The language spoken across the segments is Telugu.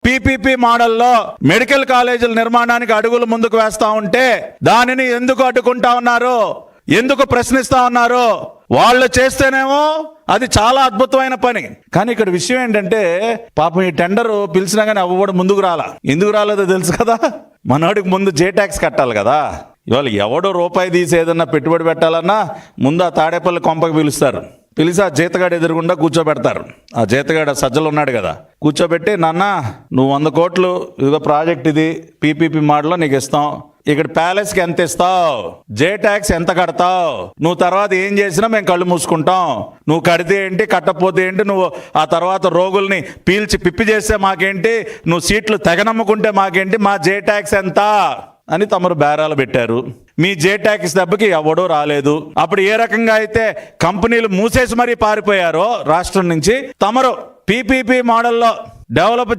పీపీపీ మోడల్లో మెడికల్ కాలేజీల నిర్మాణానికి అడుగులు ముందుకు వేస్తా ఉంటే దానిని ఎందుకు అడ్డుకుంటా ఉన్నారు, ఎందుకు ప్రశ్నిస్తా ఉన్నారు? వాళ్ళు చేస్తేనేమో అది చాలా అద్భుతమైన పని. కానీ ఇక్కడ విషయం ఏంటంటే పాపం ఈ టెండర్ పిలిచినా కానీ అవ్వడం ముందుకు రాలా. ఎందుకు రాలేదో తెలుసు కదా, మనోడికి ముందు జే ట్యాక్స్ కట్టాలి కదా. ఇవాళ ఎవడో రూపాయి తీసి ఏదన్నా పెట్టుబడి పెట్టాలన్నా ముందు ఆ తాడేపల్లి కొంపకి పిలుస్తారు. పిలిచి ఆ జీతగాడు ఎదురుగుండా కూర్చోబెడతారు. ఆ జీతగాడు సజ్జలు ఉన్నాడు కదా, కూర్చోబెట్టి నాన్న నువ్వు 100 కోట్లు ఇదిగో ప్రాజెక్ట్ ఇది పీపీపీ మోడల్లో నీకు ఇస్తాం, ఇక్కడ ప్యాలెస్కి ఎంత ఇస్తావు, జే ట్యాక్స్ ఎంత కడతావు, నువ్వు తర్వాత ఏం చేసినా మేము కళ్ళు మూసుకుంటాం, నువ్వు కడితే ఏంటి కట్టకపోతే ఏంటి, నువ్వు ఆ తర్వాత రోగుల్ని పీల్చి పిప్పి చేస్తే మాకేంటి, నువ్వు సీట్లు తెగనమ్ముకుంటే మాకేంటి, మా జే ట్యాక్స్ ఎంత అని తమరు బేరాలు పెట్టారు. మీ జే ట్యాక్స్ దెబ్బకి ఎవడూ రాలేదు. అప్పుడు ఏ రకంగా అయితే కంపెనీలు మూసేసి మరీ పారిపోయారో రాష్ట్రం నుంచి, తమరు పీపీపీ మోడల్లో డెవలప్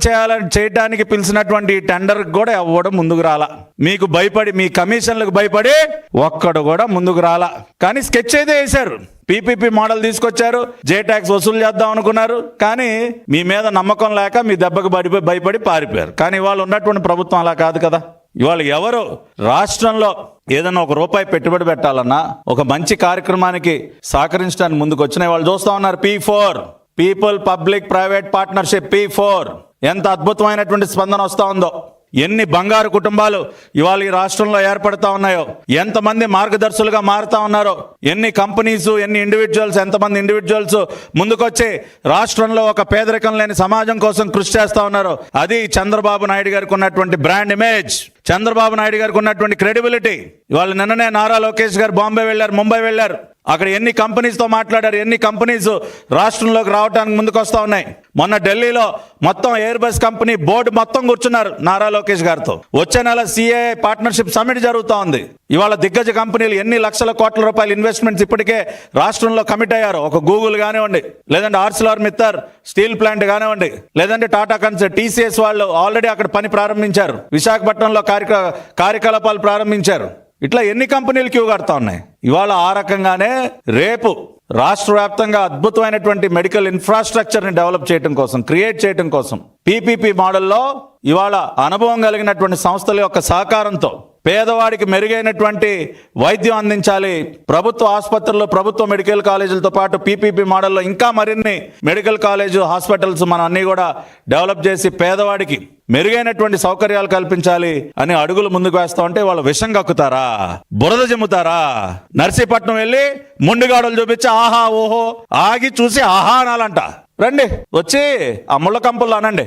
చేయడానికి పిలిచినటువంటి టెండర్ కూడా ఎవడం ముందుకు రాలా. మీకు భయపడి, మీ కమిషన్లకు భయపడి ఒక్కడు కూడా ముందుకు రాలా. కానీ స్కెచ్ అయితే వేశారు, పీపీపీ మోడల్ తీసుకొచ్చారు, జే ట్యాక్స్ వసూలు చేద్దాం అనుకున్నారు. కానీ మీ మీద నమ్మకం లేక మీ దెబ్బకు భయపడి పారిపోయారు. కానీ ఇవాళ ఉన్నటువంటి ప్రభుత్వం అలా కాదు కదా. ఇవాళ ఎవరు రాష్ట్రంలో ఏదైనా ఒక రూపాయి పెట్టుబడి పెట్టాలన్నా, ఒక మంచి కార్యక్రమానికి సహకరించడానికి ముందుకు వచ్చిన వాళ్ళు చూస్తా ఉన్నారు. P4 people public private partnership P4 ఎంత అద్భుతమైనటువంటి స్పందన వస్తూ ఉందో. ఎన్ని బంగారు కుటుంబాలు ఇవాళ ఈ రాష్ట్రంలో ఏర్పడతా ఉన్నాయో, ఎంతమంది మార్గదర్శులుగా మారుతా ఉన్నారో, ఎన్ని కంపెనీస్, ఎన్ని ఇండివిజువల్స్, ఎంతమంది ఇండివిజువల్స్ ముందుకొచ్చి రాష్ట్రంలో ఒక పేదరికం లేని సమాజం కోసం కృషి చేస్తా ఉన్నారు. అది చంద్రబాబు నాయుడు గారికి ఉన్నటువంటి బ్రాండ్ ఇమేజ్, చంద్రబాబు నాయుడు గారికి ఉన్నటువంటి క్రెడిబిలిటీ. ఇవాళ నిన్ననే నారా లోకేష్ గారు బాంబే వెళ్ళారు, ముంబై వెళ్ళారు. అక్కడ ఎన్ని కంపెనీస్తో మాట్లాడారు, ఎన్ని కంపెనీస్ రాష్ట్రంలోకి రావడానికి ముందుకు వస్తూ ఉన్నాయి. మొన్న ఢిల్లీలో మొత్తం ఎయిర్ బస్ కంపెనీ బోర్డు మొత్తం కూర్చున్నారు నారా లోకేష్ గారితో. వచ్చే నెల CAI పార్ట్నర్షిప్ సమిట్ జరుగుతూ ఉంది. ఇవాళ దిగ్గజ కంపెనీలు ఎన్ని లక్షల కోట్ల రూపాయల ఇన్వెస్ట్మెంట్స్ ఇప్పటికే రాష్ట్రంలో కమిట్ అయ్యారు. ఒక గూగుల్ కానివ్వండి, లేదంటే ArcelorMittal స్టీల్ ప్లాంట్ కానివ్వండి, లేదంటే టాటా కన్సల్ట్, TCS వాళ్ళు ఆల్రెడీ అక్కడ పని ప్రారంభించారు, విశాఖపట్నంలో కార్యకలాపాలు ప్రారంభించారు. ఇట్లా ఎన్ని కంపెనీలు క్యూ కడతా ఉన్నాయి. ఇవాళ ఆ రకంగానే రేపు రాష్ట్ర వ్యాప్తంగా అద్భుతమైనటువంటి మెడికల్ ఇన్ఫ్రాస్ట్రక్చర్ని డెవలప్ చేయడం కోసం, క్రియేట్ చేయడం కోసం పీపీపీ మోడల్లో ఇవాళ అనుభవం కలిగినటువంటి సంస్థల యొక్క సహకారంతో పేదవాడికి మెరుగైనటువంటి వైద్యం అందించాలి. ప్రభుత్వ ఆసుపత్రుల్లో, ప్రభుత్వ మెడికల్ కాలేజీలతో పాటు పీపీపీ మోడల్లో ఇంకా మరిన్ని మెడికల్ కాలేజు, హాస్పిటల్స్ మనం అన్నీ కూడా డెవలప్ చేసి పేదవాడికి మెరుగైనటువంటి సౌకర్యాలు కల్పించాలి అని అడుగులు ముందుకు వేస్తా ఉంటే వాళ్ళు విషం కక్కుతారా, బురద జమ్ముతారా? నర్సీపట్నం వెళ్ళి ముండుగాడలు చూపించి ఆహా ఓహో ఆగి చూసి ఆహా అనాలంట. రండి వచ్చి ఆ ముళ్ళ కంపుల్లో అనండి.